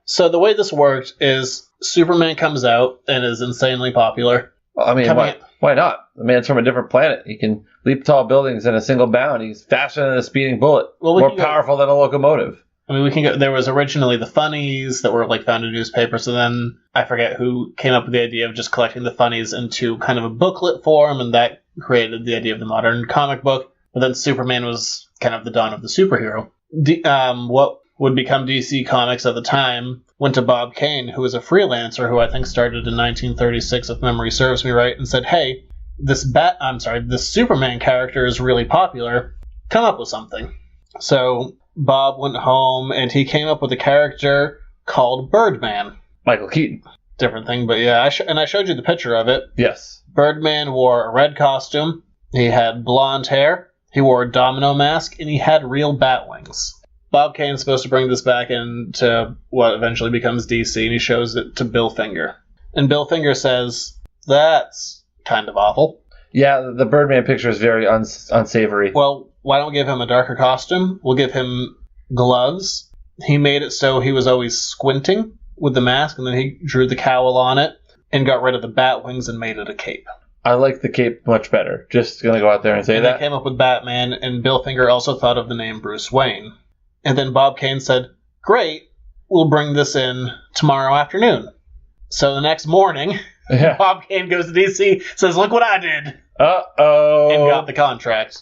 So the way this worked is Superman comes out and is insanely popular. Well, I mean, why not? The man's from a different planet. He can leap tall buildings in a single bound. He's faster than a speeding bullet. More powerful than a locomotive. I mean, we can go. There was originally the funnies that were like found in newspapers, and then I forget who came up with the idea of just collecting the funnies into kind of a booklet form, and that created the idea of the modern comic book. But then Superman was kind of the dawn of the superhero. What would become DC Comics at the time went to Bob Kane, who was a freelancer who I think started in 1936, if memory serves me right, and said, "Hey, this Superman character is really popular. Come up with something." So Bob went home and he came up with a character called Birdman. Michael Keaton. Different thing, but yeah, I showed you the picture of it. Yes. Birdman wore a red costume. He had blonde hair. He wore a domino mask, and he had real bat wings. Bob Kane's supposed to bring this back into what eventually becomes DC, and he shows it to Bill Finger. And Bill Finger says, "That's kind of awful." Yeah, the Birdman picture is very unsavory. Well, why don't we give him a darker costume? We'll give him gloves. He made it so he was always squinting with the mask, and then he drew the cowl on it and got rid of the bat wings and made it a cape. I like the cape much better. Just gonna go out there and say that. They came up with Batman, and Bill Finger also thought of the name Bruce Wayne. And then Bob Kane said, "Great, we'll bring this in tomorrow afternoon." So the next morning, Bob Kane goes to DC, says, "Look what I did." Uh-oh. And got the contract.